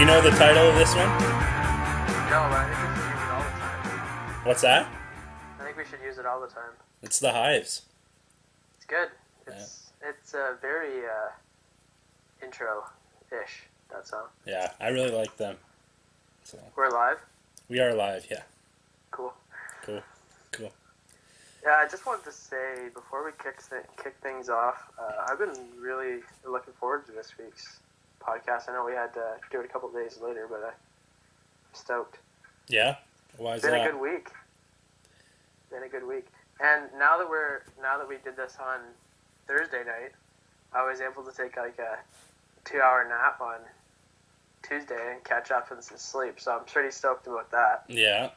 you know the title of this one? No, but I think we should use it all the time. What's that? I think we should use it all the time. It's the Hives. It's good. It's a very intro-ish, that song. Yeah, I really like them. So We're live? we are live, yeah. Cool. Cool. Yeah, I just wanted to say, before we kick things off, I've been really looking forward to this week's podcast. I know we had to do it a couple of days later, but I'm stoked. Yeah? Why is Been that? a good week. And now that we did this on Thursday night, I was able to take like a 2-hour nap on Tuesday and catch up on some sleep. So I'm pretty stoked about that. Yeah.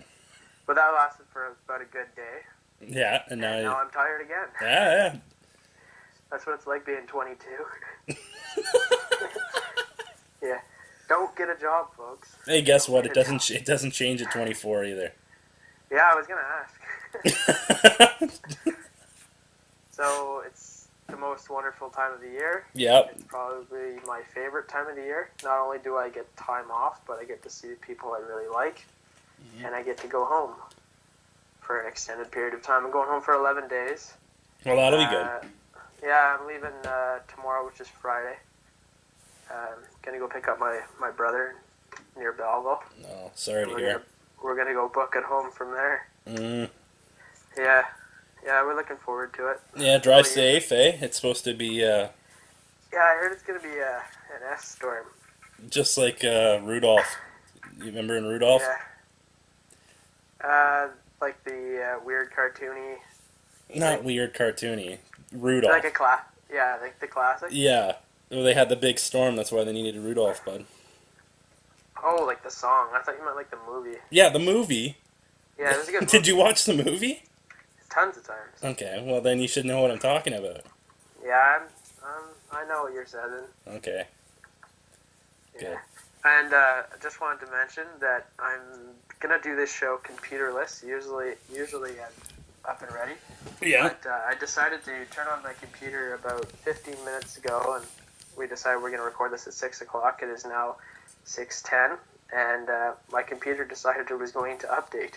But that lasted for about a good day. Yeah, and Now I'm tired again. Yeah. That's what it's like being 22. Yeah. Don't get a job, folks. Hey, guess what? It doesn't change at 24 either. Yeah, I was going to ask. So it's the most wonderful time of the year. Yep. It's probably my favorite time of the year. Not only do I get time off, but I get to see people I really like. Mm-hmm. And I get to go home for an extended period of time. I'm going home for 11 days. Well, that'll be good. Yeah, I'm leaving tomorrow, which is Friday. Gonna go pick up my brother near Belleville. Oh, sorry to hear. We're gonna go book it home from there. Mm. Yeah, we're looking forward to it. Yeah, drive safe, eh? It's supposed to be, Yeah, I heard it's gonna be an S storm. just like Rudolph. You remember in Rudolph? Yeah. Like the weird cartoony. Not weird cartoony. Rudolph. Like like the classic. Yeah. Well, they had the big storm, that's why they needed a Rudolph, bud. Oh, like the song. I thought you meant like the movie. Yeah, the movie. Yeah, it was a good movie. Did you watch the movie? Tons of times. Okay, well then you should know what I'm talking about. Yeah, I know what you're saying. Okay. Yeah. Good. And I just wanted to mention that I'm gonna do this show computerless. Usually I'm up and ready. Yeah. But I decided to turn on my computer about 15 minutes ago, and we decided we're gonna record this at 6 o'clock. It is now 6:10, and my computer decided it was going to update.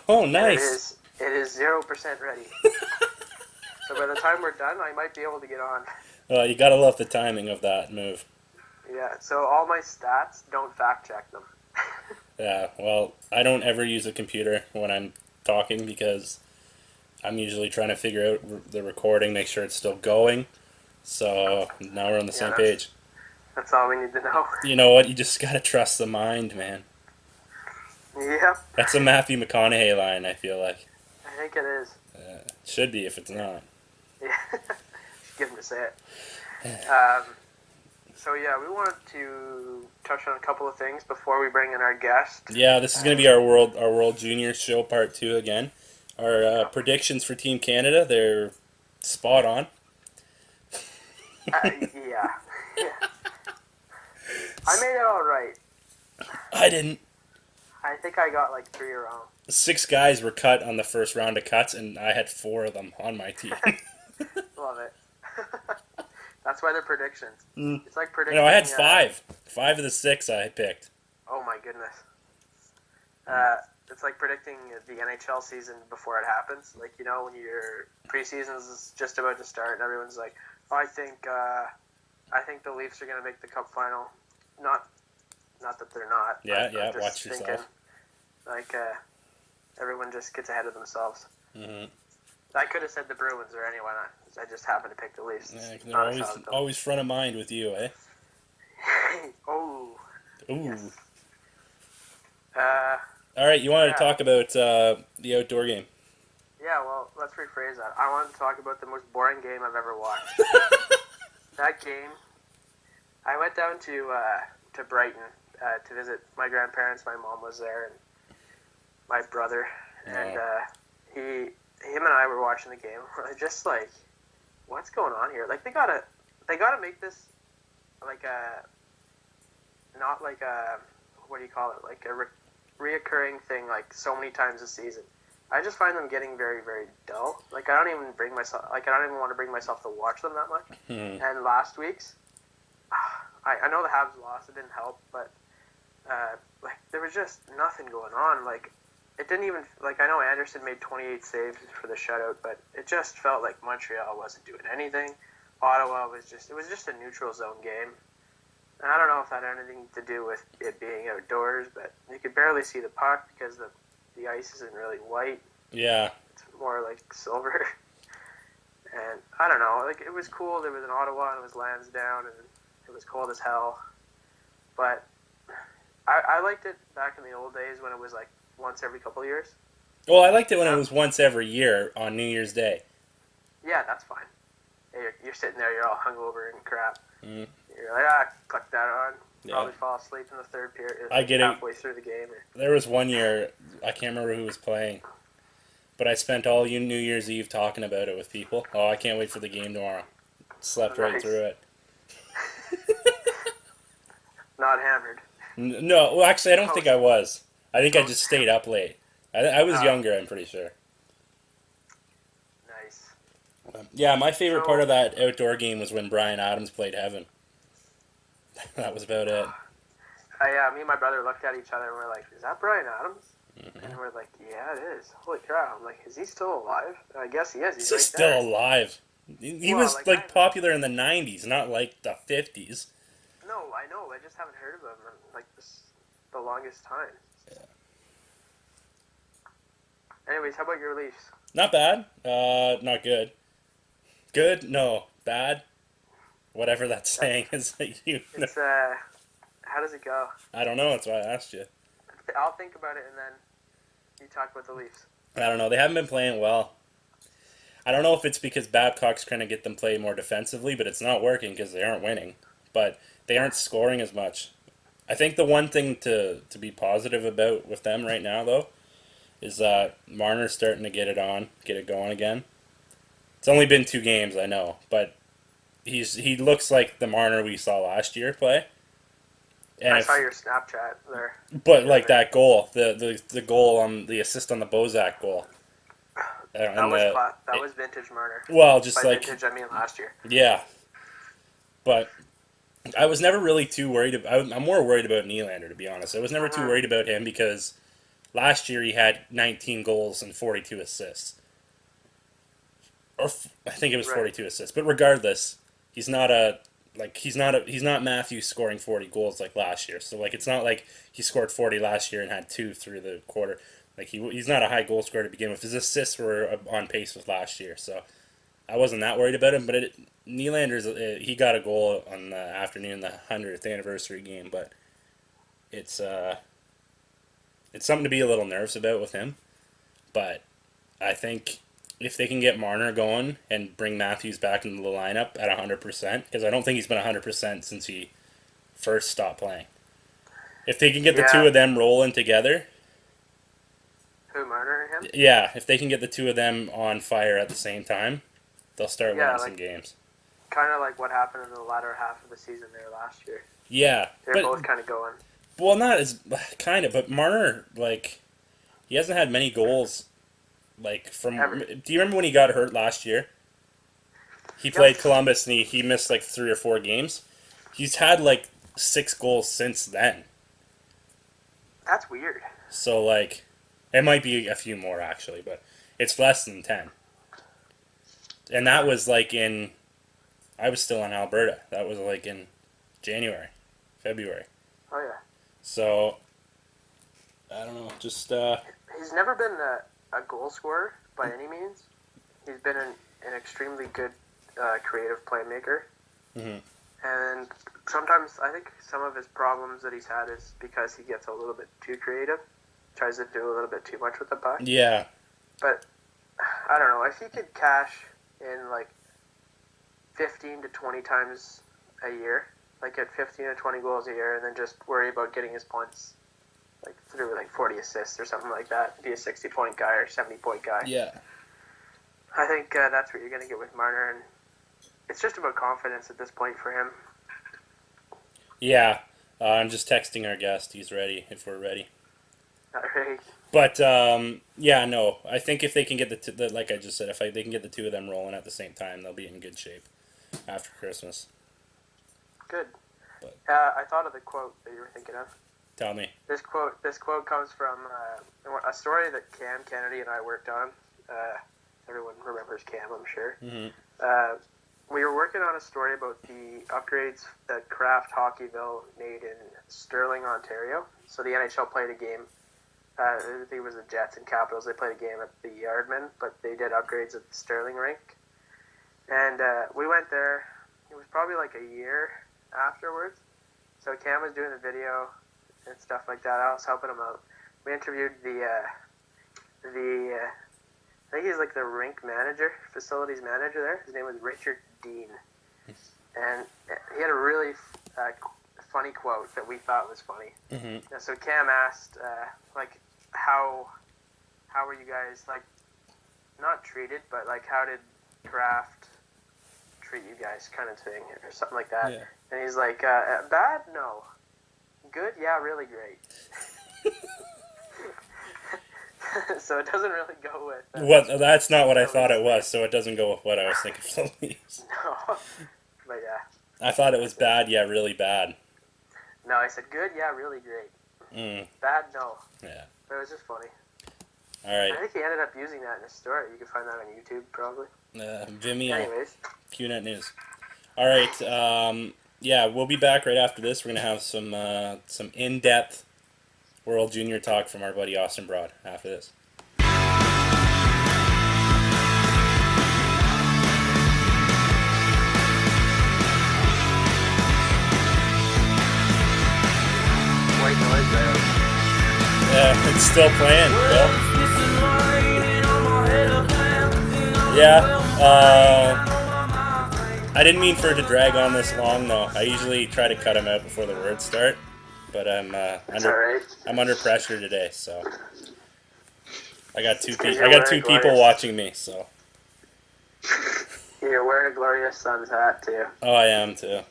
Oh, nice. It is 0% ready. So by the time we're done, I might be able to get on. You gotta love the timing of that move. Yeah, so all my stats, don't fact check them. Yeah, well, I don't ever use a computer when I'm talking because I'm usually trying to figure out the recording, make sure it's still going. So now we're on the same page. That's all we need to know. You know what? You just gotta trust the mind, man. Yep. That's a Matthew McConaughey line, I feel like. I think it is. Should be if it's not. Yeah. Give him to say it. So yeah, we wanted to touch on a couple of things before we bring in our guest. Yeah, this is going to be our World Junior show part 2 again. Our predictions for Team Canada, they're spot on. Yeah. I made it all right. I didn't. I think I got like 3 wrong. 6 guys were cut on the first round of cuts, and I had 4 of them on my team. Love it. That's why they're predictions. Mm. It's like predicting. No, I had 5. 5 of the 6 I picked. Oh my goodness. It's like predicting the NHL season before it happens. Like, you know, when your preseason is just about to start and everyone's like, oh, I think the Leafs are going to make the Cup final. Not that they're not. Yeah, just watch yourself. thinking, like, everyone just gets ahead of themselves. Mm-hmm. I could have said the Bruins or anyone. I just happened to pick the Leafs. Yeah, they're always front of mind with you, eh? Oh. Ooh. Yes. All right, you wanted to talk about the outdoor game. Yeah, well, let's rephrase that. I wanted to talk about the most boring game I've ever watched. That game, I went down to Brighton to visit my grandparents. My mom was there, and my brother, and him and I were watching the game. We're just like, what's going on here? Like, they gotta make this like not like a, what do you call it? Like a reoccurring thing, like so many times a season. I just find them getting very, very dull. Like, I don't even want to bring myself to watch them that much. And last week's, I know the Habs lost. It didn't help, but like there was just nothing going on. Like it didn't even like I know Anderson made 28 saves for the shutout, but it just felt like Montreal wasn't doing anything. Ottawa was just a neutral zone game. And I don't know if that had anything to do with it being outdoors, but you could barely see the puck because the ice isn't really white. Yeah. It's more like silver. And I don't know, like it was cool. There was an Ottawa and it was Lansdowne and it was cold as hell. But I liked it back in the old days when it was like once every couple of years. Well, I liked it when it was once every year on New Year's Day. Yeah, that's fine. You're sitting there, you're all hungover and crap. Mm. You're like, click that on. Yeah. Probably fall asleep in the third period. I get it. Halfway through the game. There was one year, I can't remember who was playing, but I spent all New Year's Eve talking about it with people. Oh, I can't wait for the game tomorrow. Slept right through it. Not hammered. No, well, actually, I don't think I was. I think I just stayed up late. I was younger, I'm pretty sure. Nice. Yeah, my favorite part of that outdoor game was when Bryan Adams played Heaven. That was about it. Me and my brother looked at each other and we're like, is that Bryan Adams? Mm-hmm. And we're like, yeah, it is. Holy crap. I'm like, is he still alive? And I guess he is. He's right still there. Alive. He was popular in the 90s, not like the 50s. No, I know. I just haven't heard of him in like the longest time. Yeah. Anyways, how about your Leafs? Not bad. Not good. Good? No. Bad? Whatever that saying is. It's, how does it go? I don't know. That's why I asked you. I'll think about it and then you talk about the Leafs. I don't know. They haven't been playing well. I don't know if it's because Babcock's trying to get them play more defensively, but it's not working because they aren't winning. But they aren't scoring as much. I think the one thing to be positive about with them right now, though, is that Marner's starting to get it going again. It's only been 2 games, I know, but he looks like the Marner we saw last year play. And I saw your Snapchat there. But like that goal, the goal on the assist on the Bozak goal. That was vintage Marner. Well, just by like vintage, I mean last year. Yeah, but I was never really too worried. I'm more worried about Nylander, to be honest. I was never too worried about him because last year he had 19 goals and 42 assists. Or I think it was 42 assists. But regardless, he's not Matthews scoring 40 goals like last year. So like it's not like he scored 40 last year and had 2 through the quarter. Like he's not a high goal scorer to begin with. His assists were on pace with last year, so I wasn't that worried about him. But Nylander's he got a goal on the afternoon, the 100th anniversary game. But it's something to be a little nervous about with him. But I think if they can get Marner going and bring Matthews back into the lineup at 100%, because I don't think he's been 100% since he first stopped playing. If they can get the two of them rolling together. Who, Marner and him? Yeah, if they can get the two of them on fire at the same time, they'll start winning some games. Kind of like what happened in the latter half of the season there last year. Yeah. They're both kind of going. Well, not as kind of, but Marner, like, he hasn't had many goals. Like, from. Ever. Do you remember when he got hurt last year? He played Columbus and he missed like 3 or 4 games. He's had like 6 goals since then. That's weird. So, like, it might be a few more actually, but it's less than 10. And that was like I was still in Alberta. That was like in January, February. Oh, yeah. So, I don't know, just... He's never been a goal scorer by any means. He's been an extremely good creative playmaker. Mm-hmm. And sometimes I think some of his problems that he's had is because he gets a little bit too creative. Tries to do a little bit too much with the puck. Yeah. But, I don't know, if he could cash in like 15 to 20 times a year, like get 15 to 20 goals a year, and then just worry about getting his points like through like 40 assists or something like that, be a 60-point guy or 70-point guy. Yeah. I think that's what you're going to get with Marner, and it's just about confidence at this point for him. Yeah. I'm just texting our guest. He's ready, if we're ready. Not really. But, yeah, no. I think if they can get like I just said, if they can get the two of them rolling at the same time, they'll be in good shape after Christmas. Good. But I thought of the quote that you were thinking of. Tell me. This quote comes from a story that Cam Kennedy and I worked on. Everyone remembers Cam, I'm sure. Mm-hmm. We were working on a story about the upgrades that Kraft Hockeyville made in Sterling, Ontario. So the NHL played a game. I think it was the Jets and Capitals. They played a game at the Yardman, but they did upgrades at the Sterling rink. And we went there. It was probably like a year afterwards. So Cam was doing the video and stuff like that. I was helping him out. We interviewed I think he's like the rink manager, facilities manager there. His name was Richard Dean. And he had a really funny quote that we thought was funny. Mm-hmm. And so Cam asked, like, how were you guys, like, not treated, but, like, how did Kraft treat you guys, kind of thing, or something like that. Yeah. And he's like, bad? No. Good? Yeah, really great. So it doesn't really go with... What? That's not what I thought it was, so it doesn't go with what I was thinking for the Leafs. No. But, yeah. I thought it was bad, yeah, really bad. No, I said good, yeah, really great. Bad, no. Yeah. But it was just funny. All right. I think he ended up using that in his story. You can find that on YouTube, probably. Vimeo. Anyways. QNet News. All right. Yeah, we'll be back right after this. We're going to have some in-depth World Junior talk from our buddy Austin Broad after this. White noise there. Yeah, it's still playing, Bill. Yeah, I didn't mean for it to drag on this long, though. I usually try to cut them out before the words start, but I'm under pressure today, so I got two people watching me, so. You're wearing a Glorious Suns hat too. Oh, I am too.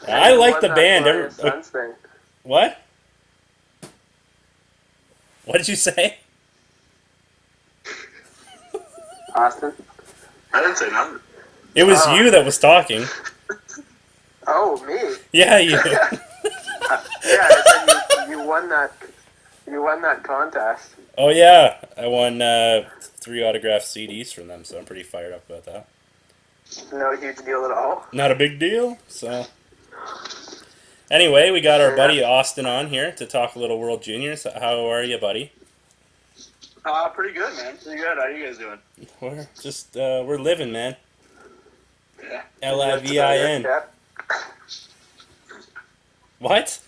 I like the band. Suns thing. What? What did you say? Austin? I didn't say nothing. It was you that was talking. Oh, me? Yeah, you. Yeah, I said you won that. You won that contest. Oh yeah, I won 3 autographed CDs from them, so I'm pretty fired up about that. No huge deal at all. Not a big deal. So anyway, we got our buddy Austin on here to talk a little World Juniors. How are you, buddy? Pretty good, man. Pretty good. How are you guys doing? We're just we're living, man. Yeah. LIVIN. What?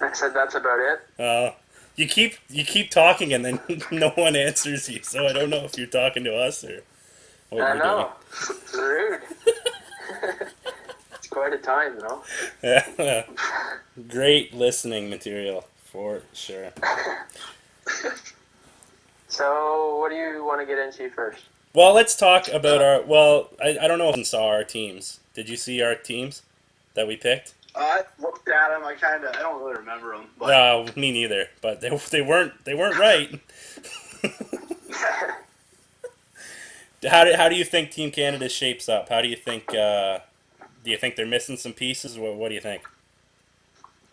I said that's about it. You keep talking and then no one answers you, so I don't know if you're talking to us or what I you're know. It's rude. It's quite a time, though. Yeah. Great listening material for sure. So, what do you want to get into first? Well, let's talk about our. Well, I don't know if you saw our teams. Did you see our teams that we picked? I looked at them. I don't really remember them. But No, me neither. But they weren't right. How do you think Team Canada shapes up? How do you think? Do you think they're missing some pieces? What do you think?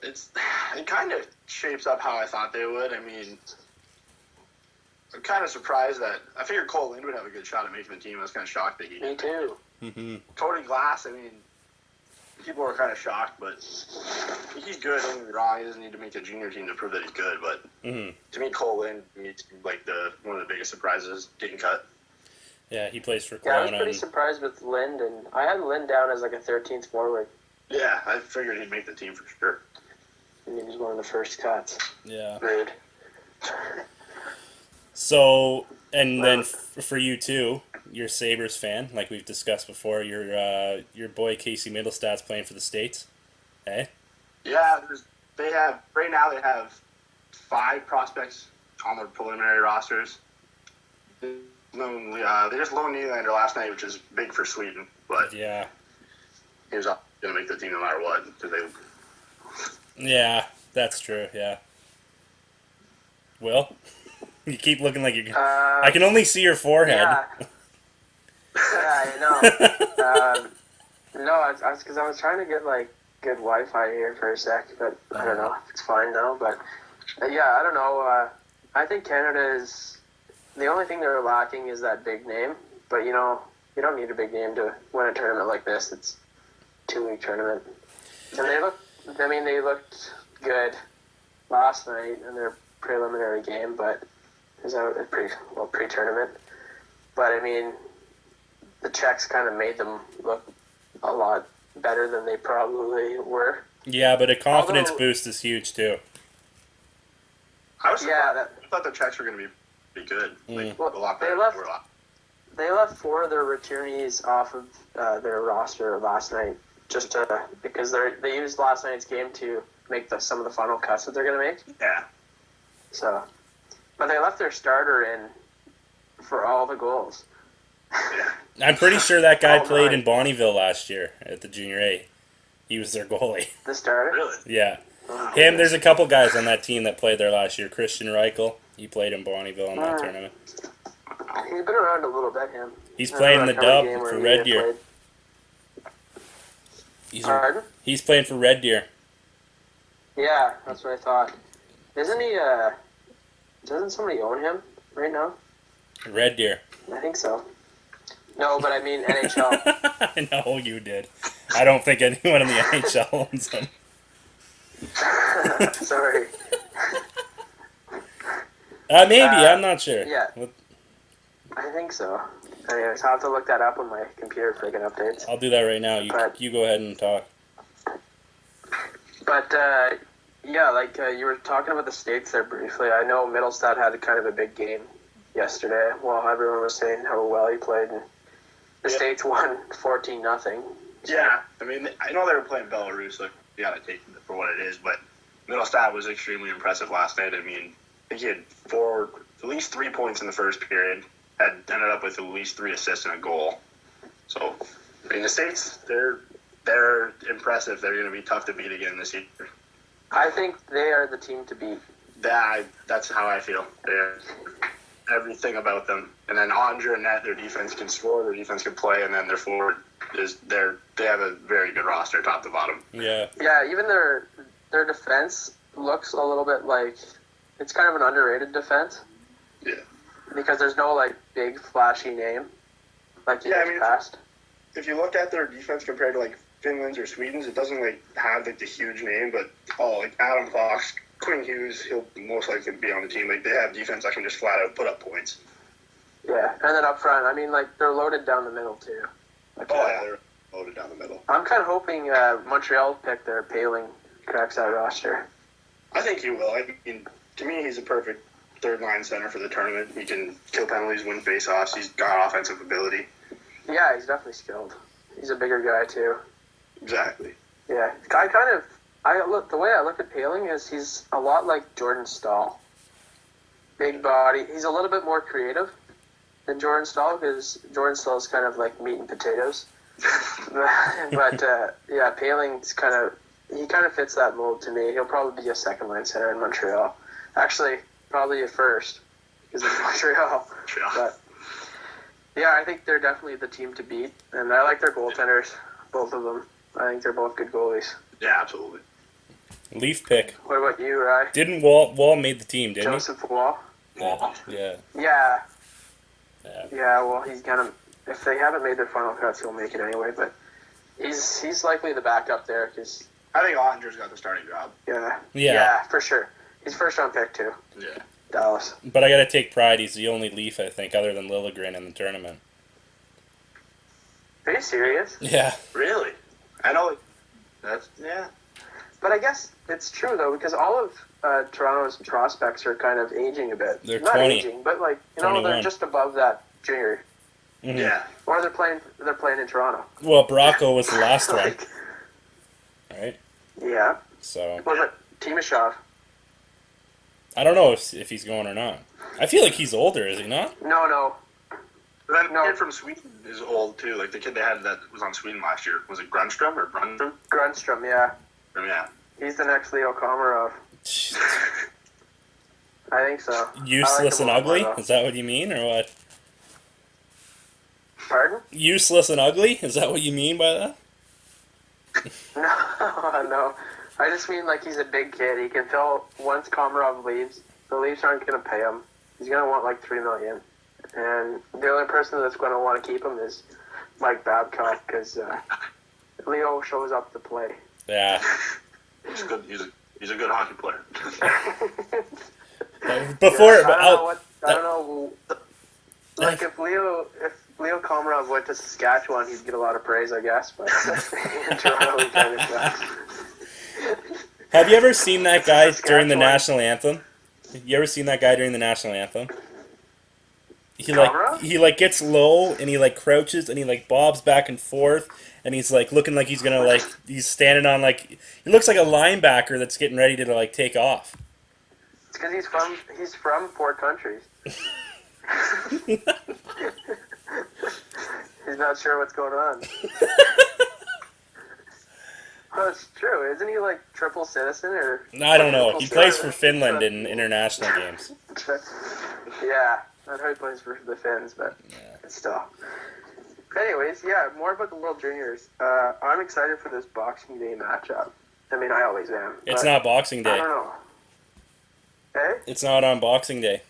it kind of shapes up how I thought they would. I mean, I'm kind of surprised that I figured Cole Lind would have a good shot at making the team. I was kind of shocked that he Me didn't. too. Mm-hmm. Cody Glass, I mean, people were kind of shocked, but he's good. Don't get me wrong. He doesn't need to make the junior team to prove that he's good. But to me, Cole Lind, like one of the biggest surprises getting cut. Yeah, he plays for Kelowna. Yeah, I was pretty surprised with Lind, and I had Lind down as like a 13th forward. Yeah, I figured he'd make the team for sure. And he was one of the first cuts. Yeah. Rude. So, and then for you too, you're a Sabres fan, like we've discussed before. Your boy Casey Middlestad's playing for the States, hey? Yeah, right now they have 5 prospects on their preliminary rosters. They just loaned Nylander last night, which is big for Sweden, but yeah, he was going to make the team no matter what. Yeah, that's true. Yeah. Will, you keep looking like you're. I can only see your forehead. Yeah, I know. No, because I was trying to get like good Wi-Fi here for a sec, but I don't know if it's fine now. But yeah, I don't know. I think Canada is the only thing they're lacking is that big name. But you don't need a big name to win a tournament like this. It's a 2-week tournament, and they looked good last night in their preliminary game, but it was a pre-tournament. But I mean, the Czechs kind of made them look a lot better than they probably were. Yeah, but a confidence boost is huge too. I thought the Czechs were going to be good. Like, a lot better. They left 4 of their returnees off of their roster last night because they used last night's game to make some of the final cuts that they're going to make. Yeah. So, but they left their starter in for all the goals. Yeah. I'm pretty sure that guy played in Bonnyville last year at the Junior A. He was their goalie. The starter? Really? Yeah. There's a couple guys on that team that played there last year. Christian Reichel, he played in Bonnyville in that tournament. He's been around a little bit, him. He's playing the dub for Red Deer. He's playing for Red Deer. Yeah, that's what I thought. Isn't he, doesn't somebody own him right now? Red Deer. I think so. No, but I mean NHL. I know you did. I don't think anyone in the NHL owns him. Sorry. Maybe, I'm not sure. Yeah. I think so. Anyways, I'll have to look that up on my computer for freaking updates. I'll do that right now. You go ahead and talk. But, yeah, like you were talking about the States there briefly. I know Middlestad had kind of a big game yesterday while everyone was saying how well he played. And the States won 14-0. Yeah, I mean, I know they were playing Belarus, like, you got to take it for what it is, but Middlestad was extremely impressive last night. I mean, I think he had at least 3 points in the first period, had ended up with at least 3 assists and a goal. So, I mean, the States, they're impressive. They're going to be tough to beat again this year. I think they are the team to beat. That's how I feel. They're everything about them. And then Andre and Net, their defense can score, their defense can play, and then their forward they have a very good roster top to bottom. Yeah. Yeah, even their defense looks a little bit like it's kind of an underrated defense. Yeah. Because there's no like big flashy name like years past. If you look at their defense compared to like Finland's or Sweden's, it doesn't like have like the huge name, but like Adam Fox, Quinn Hughes, he'll most likely be on the team. Like they have defense that can just flat out put up points. Yeah, and then up front, I mean, like they're loaded down the middle too. Like, they're loaded down the middle. I'm kind of hoping Montreal pick their Paling cracks that roster. I think he will. I mean, to me, he's a perfect third-line center for the tournament. He can kill penalties, win face-offs. He's got offensive ability. Yeah, he's definitely skilled. He's a bigger guy too. Exactly. Yeah, the way I look at Paling is he's a lot like Jordan Stahl. Big body. He's a little bit more creative than Jordan Stahl because Jordan Stahl is kind of like meat and potatoes. But yeah, Paling's kind of fits that mold to me. He'll probably be a second line center in Montreal. Actually, probably a first because it's Montreal. But yeah, I think they're definitely the team to beat, and I like their goaltenders, both of them. I think they're both good goalies. Yeah, absolutely. Leaf pick. What about you, Rye? Didn't Wall made the team, didn't Joseph Wall? Yeah. Yeah. Yeah, well, he's gonna. If they haven't made their final cuts, he'll make it anyway. But he's likely the backup there because I think Ottinger's got the starting job. Yeah, for sure. He's first round pick too. Yeah. Dallas. But I gotta take pride. He's the only Leaf I think, other than Liljegren in the tournament. Are you serious? Yeah. Really? I know. Yeah. But I guess it's true though because all of Toronto's prospects are kind of aging a bit. They're not 20. aging, but like 21. they're just above that junior. Mm-hmm. Yeah. Or they're playing in Toronto. Well, Bracco was the last one, right? Yeah. So. What about Timashov? I don't know if he's going or not. I feel like he's older, is he not? No. That kid from Sweden is old too. Like the kid they had that was on Sweden last year. Was it Grundstrom or Brunstrom? Grundstrom, yeah. Yeah. He's the next Leo Komarov. I think so. Useless and ugly? More, is that what you mean, or what? Pardon? Useless and ugly? Is that what you mean by that? No. I just mean like he's a big kid. He can tell once Komarov leaves, the Leafs aren't going to pay him. He's going to want like $3 million, and the only person that's going to want to keep him is Mike Babcock because Leo shows up to play. Yeah. He's good. He's a good hockey player. Before, I don't know. Like if Leo Komarov went to Saskatchewan, he'd get a lot of praise, I guess. But in Toronto, he kind of sucks. have you ever seen that guy during the national anthem? You ever seen that guy during the national anthem? Komarov? He gets low and he crouches and he bobs back and forth and he's looking like he's gonna he's standing on he looks like a linebacker that's getting ready to take off. It's because he's from four countries. He's not sure what's going on. Well, it's true. Isn't he triple citizen or? I don't know. He plays for Finland in international games. Yeah, I know he plays for the Finns, but still. Anyways, yeah, more about the World Juniors. I'm excited for this Boxing Day matchup. I mean, I always am. It's not Boxing Day. I don't know. Hey? It's not on Boxing Day.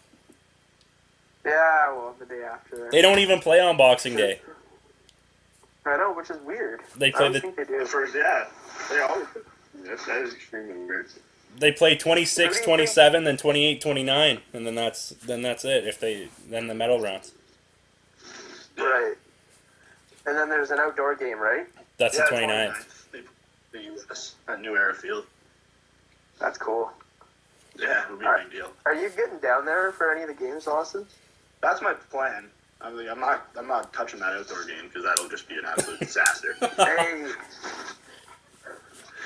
Yeah, well, the day after. They don't even play on Boxing Day. I know, which is weird. They play I think they do. First, yeah. They always. That is extremely weird. They play 26, 27, then 28, 29, and then that's it. Then the medal rounds. Right. And then there's an outdoor game, right? That's the 29th. They use this at New Era Field. That's cool. Yeah, it'll be a big deal. Are you getting down there for any of the games, Austin? That's my plan. I'm not touching that outdoor game because that'll just be an absolute disaster. Hey,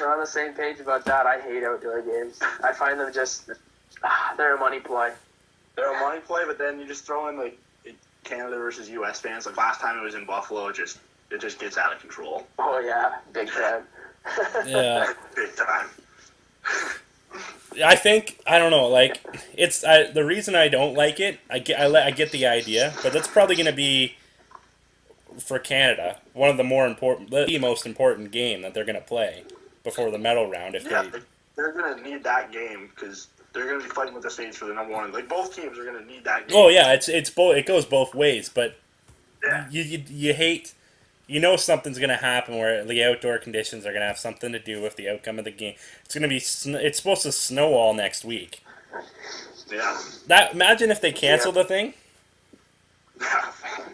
we're on the same page about that. I hate outdoor games. I find them just they're a money play. They're a money play, but then you just throw in Canada versus U.S. fans. Last time it was in Buffalo, it just gets out of control. Oh yeah, big time. Yeah, big time. I don't know. It's the reason I don't like it. I get the idea, but that's probably going to be for Canada one of the most important game that they're going to play before the medal round. They're going to need that game because they're going to be fighting with the States for the number one. Both teams are going to need that game. Oh yeah, it's both. It goes both ways, but yeah. you hate. Something's going to happen where the outdoor conditions are going to have something to do with the outcome of the game. It's going to be. It's supposed to snow all next week. Yeah. Imagine if they cancel the thing.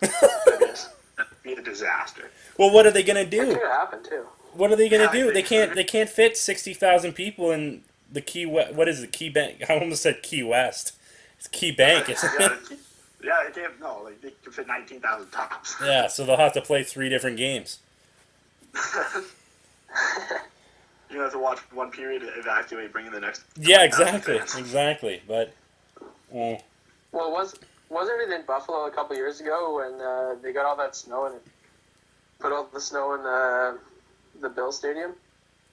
That'd be a disaster. Well, what are they going to do? It could happen too. What are they going to do? They can't fit 60,000 people in the Key West. What is it? Key Bank? I almost said Key West. It's Key Bank, isn't it? Yeah, they can't. No, they can fit 19,000 tops. Yeah, so they'll have to play 3 different games. You have to watch one period, evacuate, bring in the next. Yeah, exactly. But well, wasn't it in Buffalo a couple years ago when they got all that snow and put all the snow in the Bill Stadium?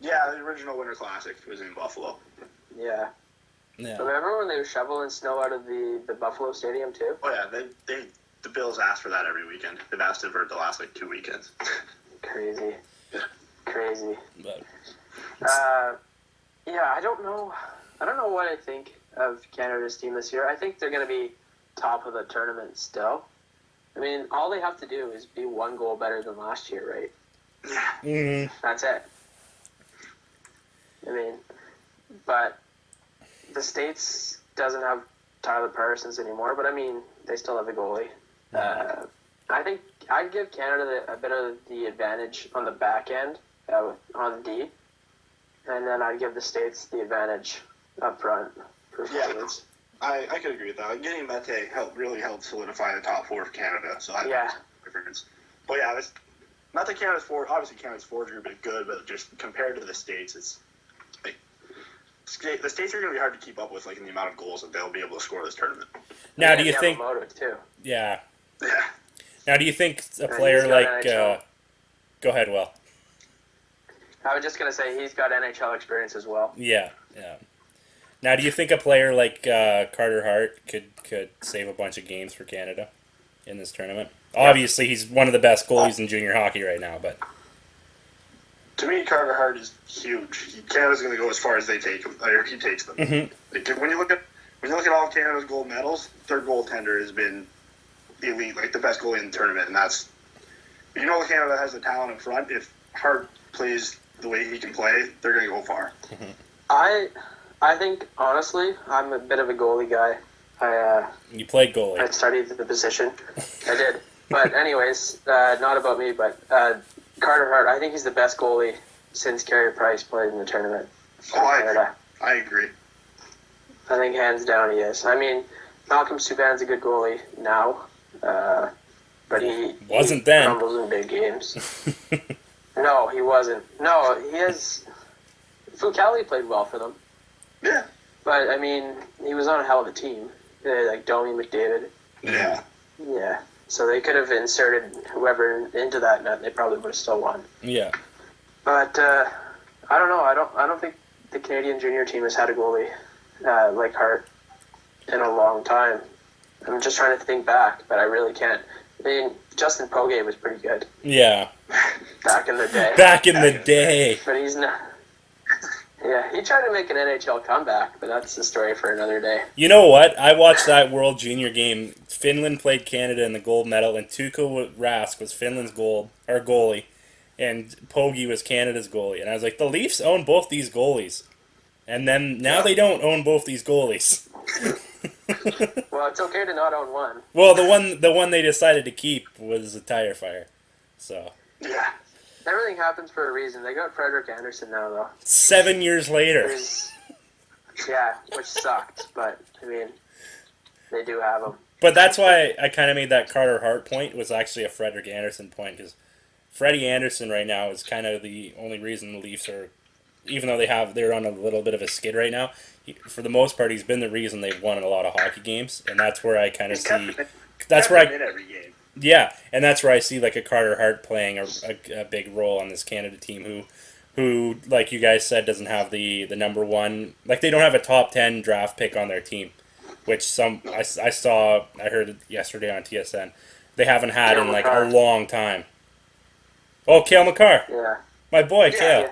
Yeah, the original Winter Classic was in Buffalo. Yeah. yeah, Remember when they were shoveling snow out of the Buffalo Stadium too? Oh yeah, the Bills ask for that every weekend. They've asked it for the last 2 weekends. Crazy. but Yeah, I don't know what I think of Canada's team this year. I think they're going to be top of the tournament still. I mean, all they have to do is be 1 goal better than last year, right? Yeah. mm-hmm. That's it. I mean, but the States doesn't have Tyler Parsons anymore, but I mean, they still have a goalie. I think I'd give Canada a bit of the advantage on the back end, on D, and then I'd give the States the advantage up front for forwards. I could agree with that. Getting Mete really helped solidify the top 4 of Canada, so I Yeah. difference. But yeah, not that Canada's forward. Obviously, Canada's forward group is good, but just compared to the States, it's the States are going to be hard to keep up with, in the amount of goals that they'll be able to score this tournament. Now, do you think? Yamamoto too. Yeah. Yeah. Now, do you think a And player he's got NHL. Go ahead, Will. I was just gonna say he's got NHL experience as well. Yeah. Now, do you think a player like Carter Hart could save a bunch of games for Canada in this tournament? Yeah. Obviously, he's one of the best goalies in junior hockey right now, but To me, Carter Hart is huge. Canada's going to go as far as they take him, or he takes them. Like, when you look at all of Canada's gold medals, their goaltender has been elite, like the best goalie in the tournament, and that's Canada has the talent in front. If Hart plays the way he can play, they're going to go far. I think honestly, I'm a bit of a goalie guy. You played goalie. I studied the position. I did. But anyways, not about me, but Carter Hart, I think he's the best goalie since Carey Price played in the tournament. I agree. I think hands down he is. I mean, Malcolm Subban's a good goalie now, but he then. crumbles in big games. No, he wasn't. No, he has... Fucali played well for them. Yeah. But, I mean, he was on a hell of a team. Like Domi McDavid. Yeah. Yeah. So they could have inserted whoever into that net. They probably would have still won. Yeah. But I don't know. I don't think the Canadian junior team has had a goalie like Hart in a long time. I'm just trying to think back, but I really can't. I mean, Justin Pogge was pretty good. Yeah. Back in the day. Back in the day. But he's not. Yeah, he tried to make an NHL comeback, but that's the story for another day. You know what? I watched that World Junior game. Finland played Canada in the gold medal, and Tuukka Rask was Finland's goalie, and Pogge was Canada's goalie. And I was like, the Leafs own both these goalies. And then now they don't own both these goalies. Well, it's okay to not own one. Well, the one they decided to keep was a tire fire. So Yeah. Everything happens for a reason. They got Frederik Andersen now, though. 7 years later. Yeah, which sucked, but, I mean, they do have him. But that's why I kind of made that Carter Hart point was actually a Frederik Andersen point, because Freddie Andersen right now is kind of the only reason the Leafs are, even though they're on a little bit of a skid right now, for the most part, he's been the reason they've won a lot of hockey games, and that's where I kind of see... That's where every game. Yeah, and that's where I see like a Carter Hart playing a big role on this Canada team who, like you guys said, doesn't have the number one, like they don't have a top 10 draft pick on their team, which I heard it yesterday on TSN. They haven't had in like a long time. Oh, Cale Makar. Yeah. My boy, Cale.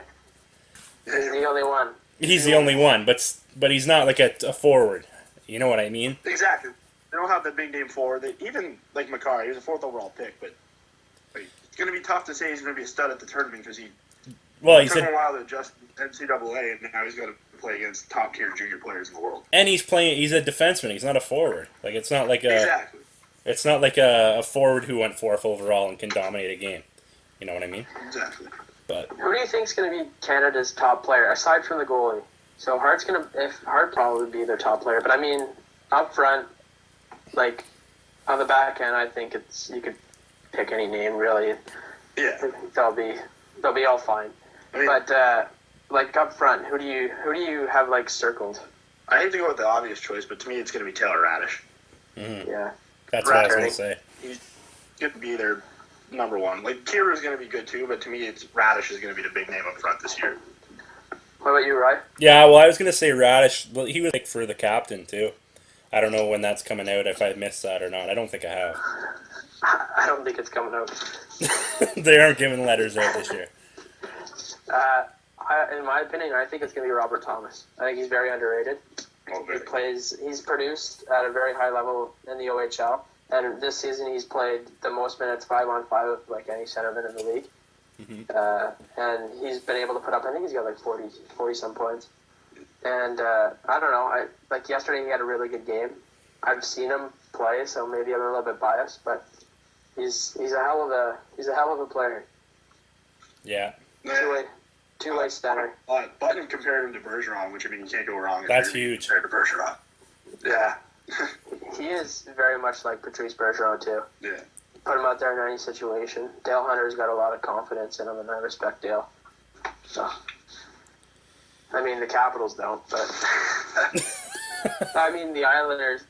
Yeah. He's the only one. He's the only one, but he's not like a forward. You know what I mean? Exactly. They don't have the big name forward. Even like Makar, he was a 4th overall pick, but it's going to be tough to say he's going to be a stud at the tournament because he took him a while to adjust NCAA, and now he's got to play against top tier junior players in the world. And he's a defenseman. He's not a forward. Like it's not like exactly. It's not like a forward who went 4th overall and can dominate a game. You know what I mean? Exactly. But who do you think is going to be Canada's top player aside from the goalie? So Hart probably be their top player, but I mean up front. Like, on the back end, I think you could pick any name, really. Yeah. They'll be all fine. I mean, but, like, up front, who do you have, like, circled? I hate to go with the obvious choice, but to me, it's going to be Taylor Radish. Mm-hmm. Yeah. That's what I was going to say. He's going to be their number one. Like, Kira is going to be good, too, but to me, Radish is going to be the big name up front this year. What about you, Ryan? Yeah, well, I was going to say Radish. Well, he was, like, for the captain, too. I don't know when that's coming out, if I missed that or not. I don't think I have. I don't think it's coming out. They aren't giving letters out this year. In my opinion, I think it's going to be Robert Thomas. I think he's very underrated. Okay. He's produced at a very high level in the OHL. And this season he's played the most minutes 5-on-5 of like any centerman in the league. Mm-hmm. And he's been able to put up, I think he's got like 40 some points. And I don't know. Like yesterday, he had a really good game. I've seen him play, so maybe I'm a little bit biased, but he's a hell of a player. Yeah. Two-way center. Button compared him to Bergeron, which I mean you can't go wrong. That's huge. Compared to Bergeron. Yeah. He is very much like Patrice Bergeron too. Yeah. Put him out there in any situation. Dale Hunter's got a lot of confidence in him, and I respect Dale. So. I mean, the Capitals don't, but I mean, the Islanders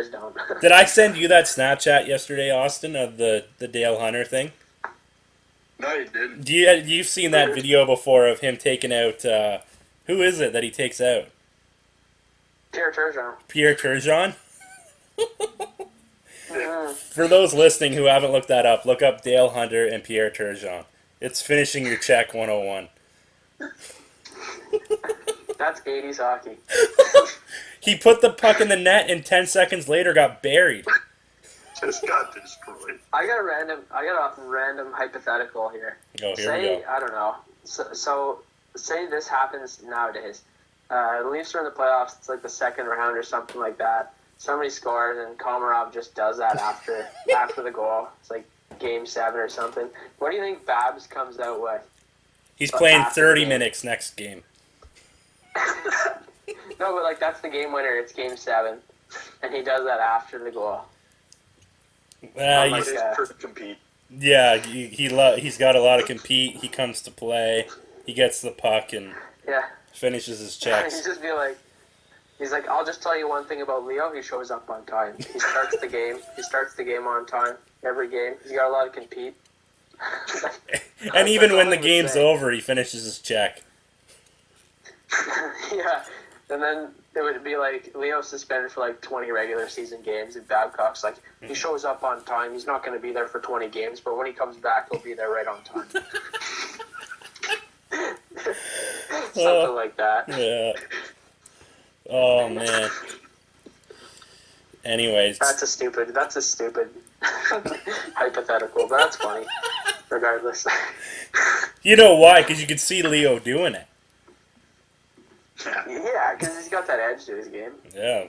don't. Did I send you that Snapchat yesterday, Austin, of the Dale Hunter thing? No, you didn't. You've seen that video before of him taking out, who is it that he takes out? Pierre Turgeon. Pierre Turgeon? For those listening who haven't looked that up, look up Dale Hunter and Pierre Turgeon. It's finishing your check 101. That's 80s hockey. He put the puck in the net and 10 seconds later got buried. Just got destroyed. I got a random hypothetical here. Oh, here say, we go. I don't know. So say this happens nowadays. The Leafs are in the playoffs. It's like the second round or something like that. Somebody scores and Komarov just does that after the goal. It's like Game 7 or something. What do you think Babs comes out with? He's playing after the 30 game. minutes next game. No, but like that's the game winner. It's Game 7, and he does that after the goal. He's to compete. Yeah, he's got a lot of compete. He comes to play. He gets the puck and finishes his checks. He's just be like, he's like, I'll just tell you one thing about Leo. He shows up on time. He starts the game. He starts the game on time every game. He's got a lot of compete. And even when the game's over, he finishes his check. Yeah, and then it would be like Leo suspended for like 20 regular season games, and Babcock's like, he shows up on time. He's not going to be there for 20 games, but when he comes back, he'll be there right on time. Something like that. Yeah. Oh man. Anyways, That's a stupid hypothetical, but that's funny. Regardless. you know why? Because you could see Leo doing it. Yeah, because he's got that edge to his game. Yeah.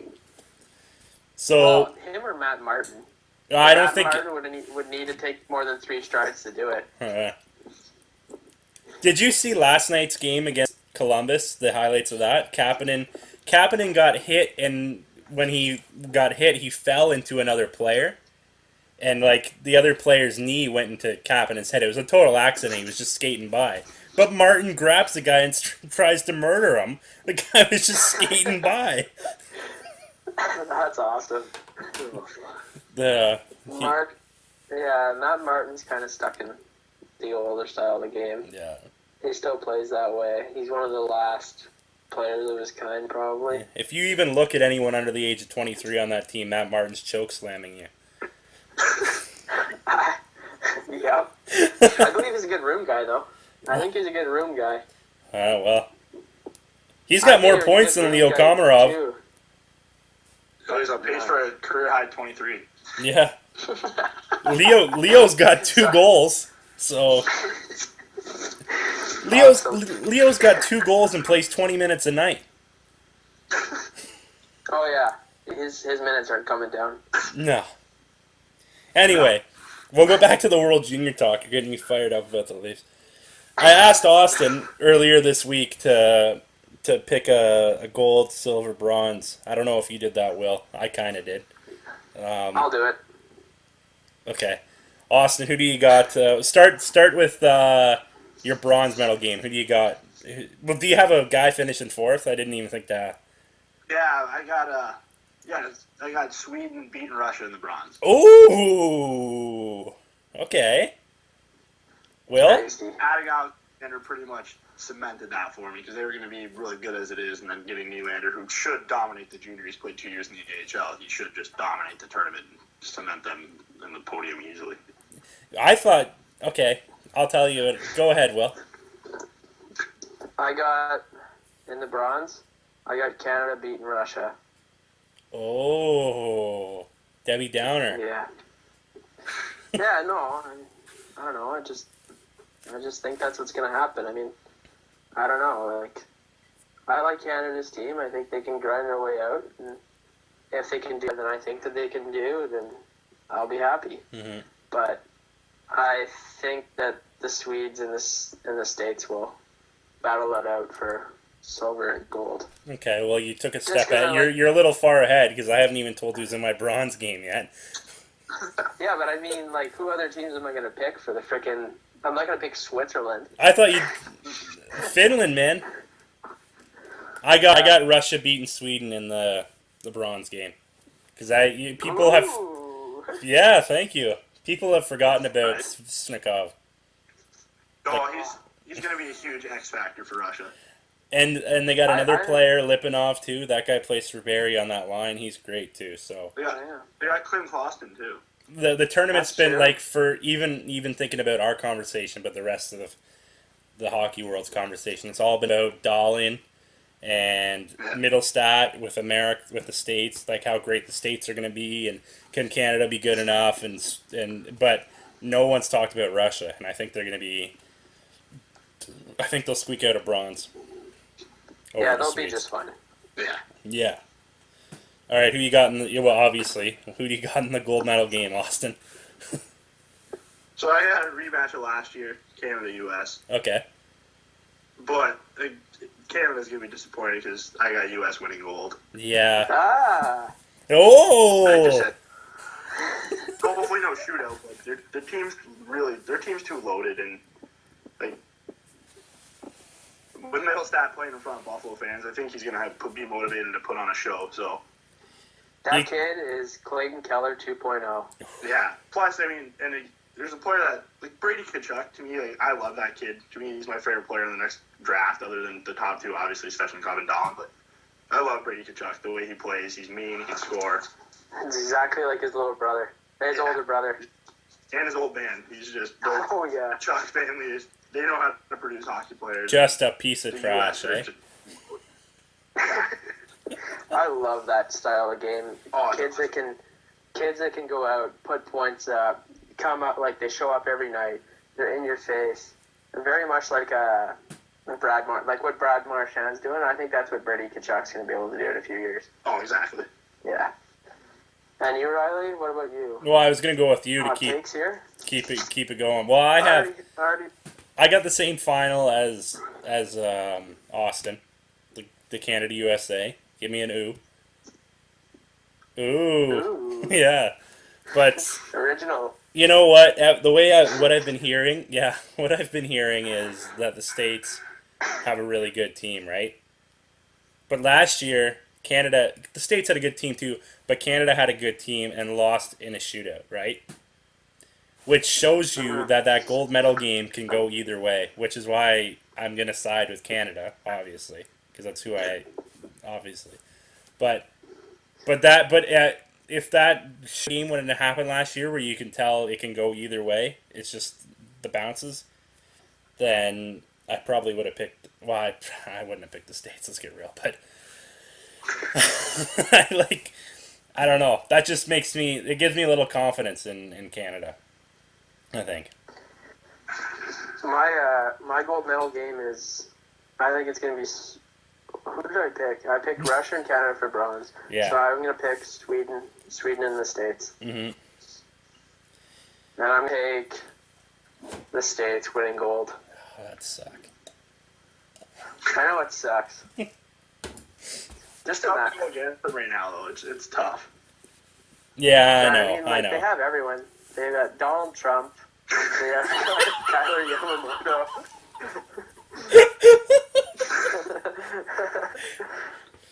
So Him or Matt Martin? I don't think. Matt Martin would need to take more than 3 strides to do it. Did you see last night's game against Columbus? The highlights of that. Kapanen got hit, and when he got hit, he fell into another player, and like the other player's knee went into Kapanen's head. It was a total accident. He was just skating by. But Martin grabs the guy and tries to murder him. The guy was just skating by. That's awesome. Matt Martin's kind of stuck in the older style of the game. Yeah. He still plays that way. He's one of the last players of his kind, probably. If you even look at anyone under the age of 23 on that team, Matt Martin's choke slamming you. Yeah. I believe he's a good room guy, though. I think he's a good room guy. Well. He's got more points than Leo Komarov. So he's on pace for a career high 23. Yeah. Leo's got 2 goals. So Leo's got 2 goals and plays 20 minutes a night. Oh yeah. His minutes aren't coming down. No. Anyway, we'll go back to the World Junior talk. You're getting me fired up about the Leafs. I asked Austin earlier this week to pick a gold, silver, bronze. I don't know if you did that, Will. I kind of did. I'll do it. Okay. Austin, who do you got? Start with your bronze medal game. Who do you got? Well, do you have a guy finishing 4th? I didn't even think that. Yeah, I got Sweden beating Russia in the bronze. Ooh. Okay. Will? Adding out Nylander pretty much cemented that for me because they were going to be really good as it is, and then getting Nylander, who should dominate the junior. He's played 2 years in the AHL. He should just dominate the tournament and cement them in the podium easily. I thought, okay, I'll tell you. Go ahead, Will. I got, in the bronze, I got Canada beating Russia. Oh, Debbie Downer. Yeah. Yeah, no, I don't know. I just think that's what's going to happen. I mean, I don't know. Like, I like Canada's team. I think they can grind their way out. And if they can do what I think that they can do, then I'll be happy. Mm-hmm. But I think that the Swedes and the States will battle that out for silver and gold. Okay, well, you took a step ahead. You're a little far ahead because I haven't even told who's in my bronze game yet. Yeah, but I mean, like, who other teams am I going to pick for the frickin'... I'm not going to pick Switzerland. I thought you'd... Finland, man. I got Russia beating Sweden in the bronze game. Because people have... Yeah, thank you. People have forgotten about Snikov. Oh, he's going to be a huge X factor for Russia. And they got another player, Lipinov, too. That guy plays for Barrie on that line. He's great, too. So They got Klim Kloston, too. the tournament's That's been true. like for even thinking about our conversation, but the rest of the hockey world's conversation. It's all been about Dahlin and Middlestat with America, with the states, like how great the states are going to be, and can Canada be good enough, and but no one's talked about Russia, and I think they're going to be. I think they'll squeak out a bronze. Yeah, they'll be just fine. Yeah. Yeah. All right, who you got in the? Well, obviously, who do you got in the gold medal game, Austin? So I had a rematch of last year, Canada-US. Okay. But Canada's going to be disappointed because I got US winning gold. Yeah. Ah. I Oh. just said, hopefully no shootout, but their team's too loaded, and like with Middlestat playing in front of Buffalo fans, I think he's going to be motivated to put on a show. So That kid is Clayton Keller 2.0. yeah. Plus, I mean, there's a player that like Brady Tkachuk. To me, like, I love that kid. To me, he's my favorite player in the next draft, other than the top two, obviously, Svechnikov and Dahlin. But I love Brady Tkachuk. The way he plays, he's mean. He can score. It's exactly like his little brother. His older brother. And his old man. He's just Oh, yeah. Tkachuk family they know how to produce hockey players. Just a piece of The trash, US are eh? just- I love that style of game. Oh, Kids that can go out, put points up, come up like they show up every night. They're in your face. They're very much like what Brad Marchand's doing. I think that's what Brady Tkachuk's going to be able to do in a few years. Oh, exactly. Yeah. And you, Riley? What about you? Well, I was gonna go with you to Hot takes here? keep it going. Well, I got the same final as Austin, the Canada USA. Give me an ooh. Ooh. Ooh. Yeah. But Original. you know what? What I've been hearing, what I've been hearing is that the States have a really good team, right? But last year, the States had a good team too, but Canada had a good team and lost in a shootout, right? Which shows you that gold medal game can go either way, which is why I'm going to side with Canada, obviously, because that's who obviously. But if that game wouldn't have happened last year, where you can tell it can go either way, it's just the bounces, then I probably would have picked. Well, I wouldn't have picked the States. Let's get real, but I don't know. That just gives me a little confidence in Canada, I think. My gold medal game is, I think it's going to be, who did I pick? I picked Russia and Canada for bronze. Yeah. So I'm going to pick Sweden and the States. Mm-hmm. And I'm going to take the States winning gold. Oh, that suck. I know it sucks. Just in Tough that. to go against them right now, though. It's tough. Yeah, I know. They have everyone. They got Donald Trump. They have Tyler Yamamoto.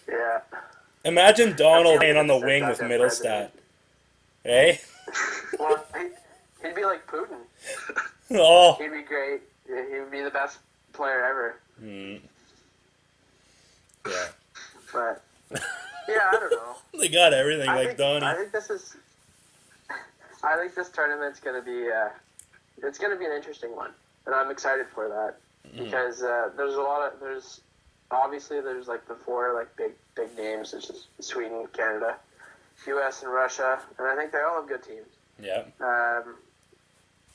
Yeah. Imagine Donald I playing on the feel like wing that's with our Middlestat. president. Eh? Well, he'd be like Putin. Oh. He'd be great. He would be the best player ever. Mm. Yeah. But yeah, I don't know. They got everything like Donnie. I think this tournament's gonna be it's gonna be an interesting one, and I'm excited for that because there's obviously like the four like big names, which is Sweden, Canada, U.S. and Russia, and I think they all have good teams. Yeah.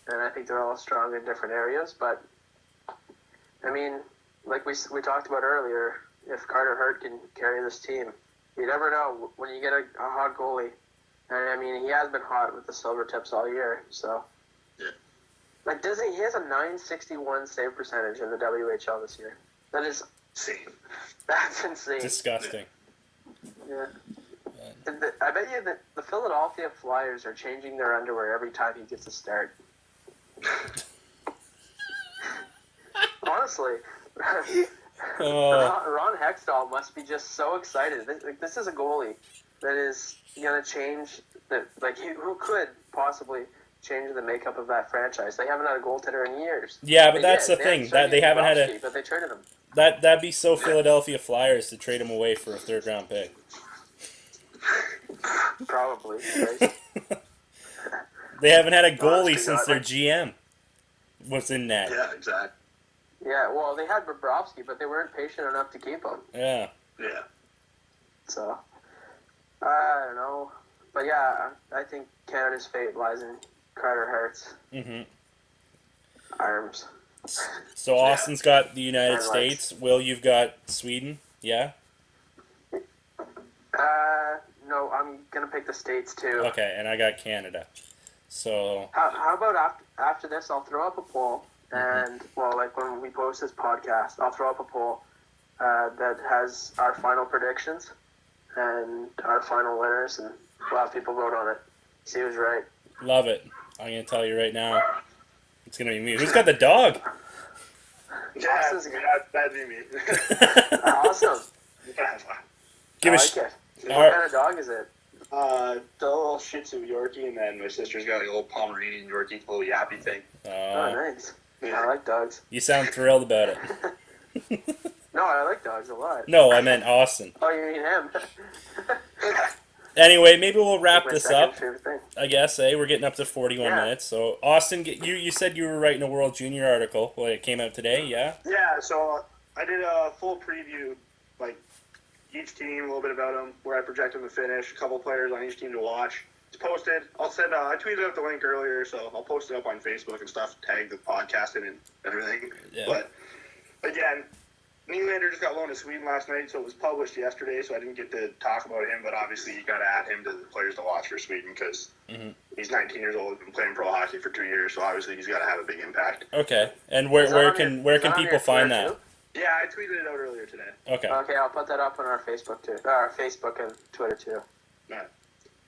And I think they're all strong in different areas, but I mean, like we talked about earlier, if Carter Hart can carry this team, you never know when you get a hot goalie. And I mean, he has been hot with the silver tips all year, so. Yeah. Like, he has a .961 save percentage in the WHL this year. That is Insane. That's insane. Disgusting. Yeah. I bet you that the Philadelphia Flyers are changing their underwear every time he gets a start. Honestly. Ron Hextall must be just so excited. This is a goalie that is going to change who could possibly change the makeup of that franchise. They haven't had a goaltender in years. Yeah, but that's the thing. That they haven't had but they traded him. That'd be so Philadelphia Flyers to trade him away for a third round pick. Probably. Right? They haven't had a Honest goalie to since God. their GM was in net. Yeah, exactly. Yeah, well, they had Bobrovsky, but they weren't patient enough to keep him. Yeah. Yeah. So, I don't know. But yeah, I think Canada's fate lies in Carter Hart's arms. So Austin's got the United And legs. States. Will, you've got Sweden. Yeah. No, I'm gonna pick the States too. Okay, and I got Canada. So How about after this, I'll throw up a poll, and well, like when we post this podcast, I'll throw up a poll that has our final predictions and our final winners, and we'll have people vote on it. See who's right. love it. I'm gonna tell you right now. It's gonna be me. Who's got the dog? Yeah, Austin's good. that'd be me. Awesome. Give I a like it. All What right. kind of dog is it? The little Shih Tzu Yorkie, and then my sister's got like a little Pomeranian Yorkie, little yappy thing. Oh, nice. I like dogs. You sound thrilled about it. No, I like dogs a lot. No, I meant Austin. Oh, you mean him? Anyway, maybe we'll wrap My this second up. favorite thing. I guess, We're getting up to 41 Yeah. minutes. So, Austin, you said you were writing a World Junior article. Well, it came out today, yeah? Yeah, so I did a full preview, like each team, a little bit about them, where I project them to finish, a couple players on each team to watch. It's posted. I'll send. I tweeted out the link earlier, so I'll post it up on Facebook and stuff. Tag the podcast in and everything. Yeah. But again, Nylander just got loaned to Sweden last night, so it was published yesterday. So I didn't get to talk about him. But obviously, you got to add him to the players to watch for Sweden because he's 19 years old, been playing pro hockey for 2 years. So obviously, he's got to have a big impact. Okay. And Is where that can on people your find Twitter, that? Yeah, I tweeted it out earlier today. Okay. Okay, I'll put that up on our Facebook too. Our Facebook and Twitter too. Yeah.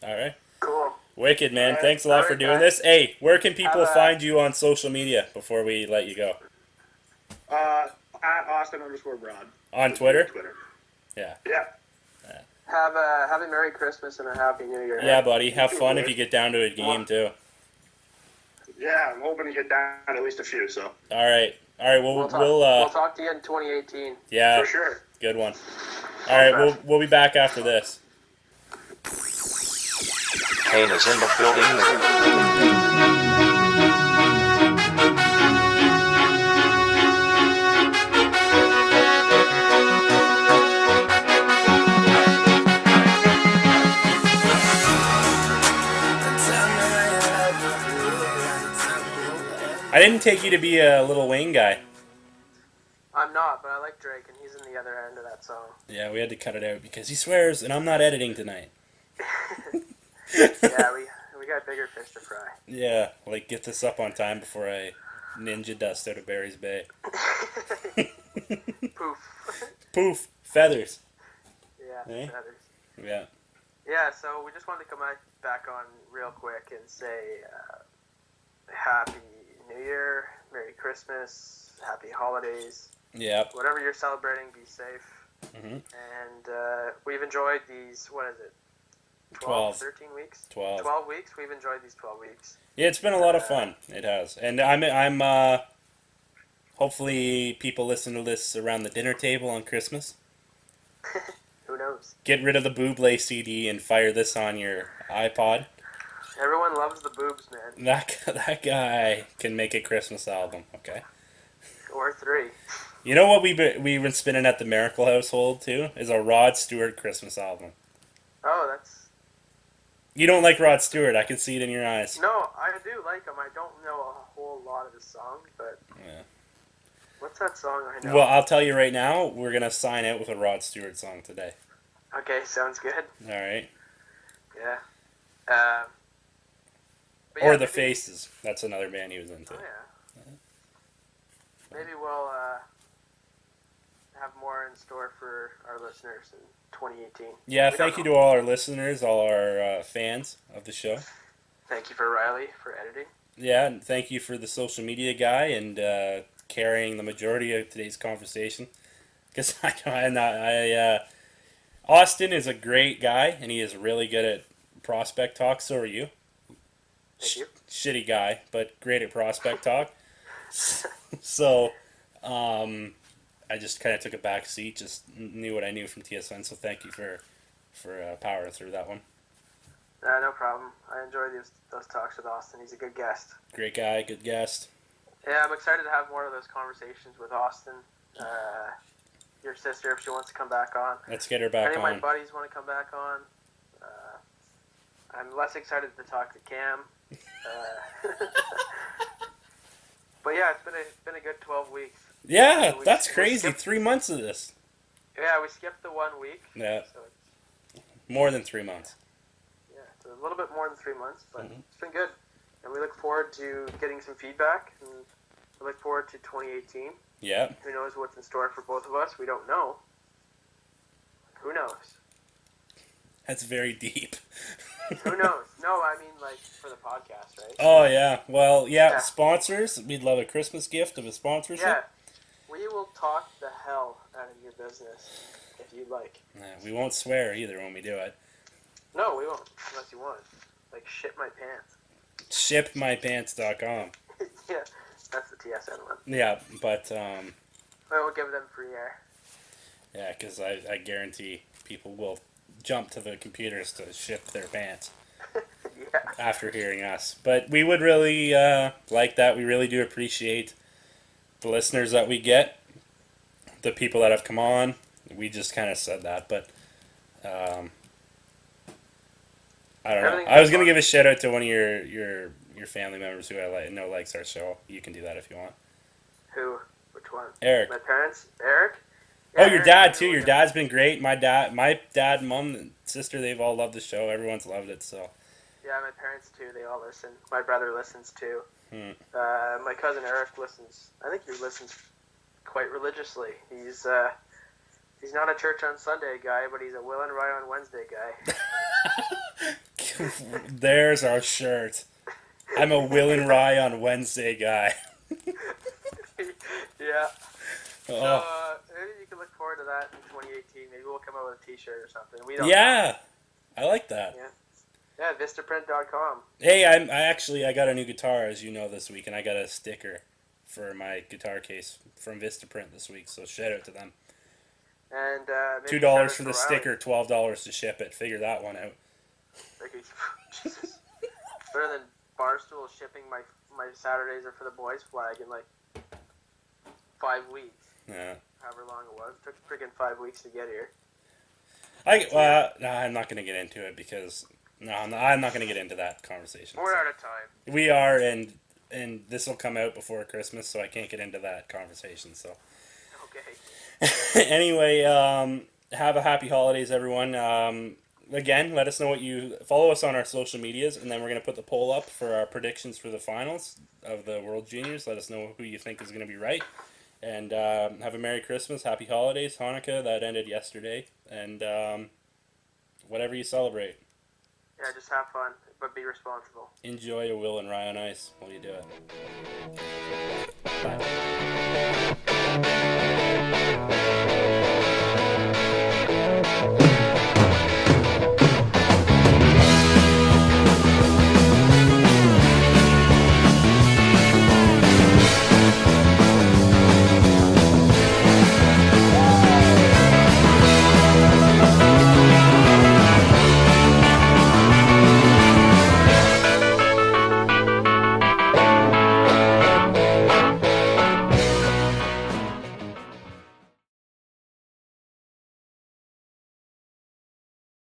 All right. Cool. Wicked, man. Alright. Thanks a lot for Alright, doing guys. this. Hey, where can people Have a- find you on social media before we let you go? At Austin_Broad. On Twitter? Twitter. Yeah. Yeah. Have a Merry Christmas and a Happy New Year. Yeah, buddy. Have fun if you get down to a game, too. Yeah, I'm hoping to get down at least a few, so. All right. We'll talk to you in 2018. yeah, For sure. good one. All right, we'll be back after this. Kane is in the building. I didn't take you to be a Lil Wayne guy. I'm not, but I like Drake, and he's in the other end of that song. Yeah, we had to cut it out because he swears, and I'm not editing tonight. Yeah, we got bigger fish to fry. Yeah, like get this up on time before I ninja dust out of Barry's Bay. Poof. Poof, feathers. Yeah, Eh? feathers. Yeah. Yeah, so we just wanted to come back on real quick and say Happy New Year, Merry Christmas, Happy Holidays. Yep. Whatever you're celebrating, be safe. Mhm. And we've enjoyed these, what is it, 12. 13 weeks? 12. 12 weeks? We've enjoyed these 12 weeks. Yeah, it's been a lot of fun. It has, and I'm hopefully people listen to this around the dinner table on Christmas. Who knows? Get rid of the Buble CD and fire this on your iPod. Everyone loves the boobs, man. That guy can make a Christmas album. Okay. Or 3. You know what we've been spinning at the Miracle household too is a Rod Stewart Christmas album. Oh, that's... You don't like Rod Stewart. I can see it in your eyes. No, I do like him. I don't know a whole lot of his songs, but... Yeah. What's that song I know? Well, I'll tell you right now, we're gonna sign out with a Rod Stewart song today. Okay, sounds good. All right. Yeah. But Or yeah, the maybe- Faces. That's another band he was into. Oh, yeah. Maybe we'll have more in store for our listeners in 2018. Yeah, We thank don't you to all our listeners, all our fans of the show. Thank you for Riley for editing. Yeah, and thank you for the social media guy and carrying the majority of today's conversation. Because Austin is a great guy, and he is really good at prospect talk. So are you. Thank you. Shitty guy, but great at prospect talk. So, I just kind of took a back seat, just knew what I knew from TSN. So thank you for powering through that one. No problem. I enjoy those talks with Austin. He's a good guest. Great guy, good guest. Yeah, I'm excited to have more of those conversations with Austin. Your sister, if she wants to come back on. Let's get her back Any of on. my buddies want to come back on. I'm less excited to talk to Cam. But yeah, it's been a good 12 weeks. Yeah, We- that's we crazy. skipped- 3 months of this. Yeah, we skipped the 1 week. Yeah, So more than 3 months. it's a little bit more than 3 months, but Mhm. it's been good. And we look forward to getting some feedback. And we look forward to 2018. Yeah. Who knows what's in store for both of us? We don't know. Who knows? That's very deep. Who knows? No, I mean like for the podcast, right? Oh, yeah. Well, yeah, Yeah. sponsors. We'd love a Christmas gift of a sponsorship. Yeah, we will talk the hell out of your business if you'd like. Yeah, we won't swear either when we do it. No, we won't, unless you want. Like shit my pants. Shipmypants.com. Yeah, that's the TSN one. Yeah, but, I will give them free air. yeah, because I guarantee people will jump to the computers to ship their pants Yeah. after hearing us. But we would really like that. We really do appreciate the listeners that we get, the people that have come on. We just kind of said that, but I don't know. Everything's I was gonna fun. give a shout out to one of your family members who I know likes our show. You can do that if you want. Who? Which one? Eric. My parents? Eric? Oh, Yeah, your Eric dad is too. really Your good. dad's been great. My dad, mom, and sister, they've all loved the show. Everyone's loved it. So Yeah, my parents too. They all listen. My brother listens too. My cousin Eric listens. I think he listens quite religiously. He's not a church on Sunday guy, but he's a Will and Rye on Wednesday guy. there's our shirt. I'm a Will and Rye on Wednesday guy. Yeah. Oh. So maybe you can look forward to that in 2018. Maybe we'll come out with a T-shirt or something. We don't. Yeah, I like that. Yeah, Vistaprint.com. Hey, I got a new guitar, as you know, this week, and I got a sticker for my guitar case from Vistaprint this week. So shout out to them. And maybe $2 shout for out the to sticker, $12 to ship it. Figure that one out. Riley. Jesus. Better than Barstool shipping my Saturdays are for the boys flag in like 5 weeks. Yeah. However long it was. It took freaking 5 weeks to get here. I'm not gonna get into it because I'm not gonna get into that conversation. We're out of time. We are, and this will come out before Christmas, so I can't get into that conversation. So Okay. anyway, have a happy holidays, everyone. Again, let us know what you follow us on our social medias, and then we're gonna put the poll up for our predictions for the finals of the World Juniors. Let us know who you think is gonna be right, and have a Merry Christmas, Happy Holidays, Hanukkah that ended yesterday, and whatever you celebrate. Yeah, just have fun, but be responsible. Enjoy a Will and Rye on Ice while you do it. Bye.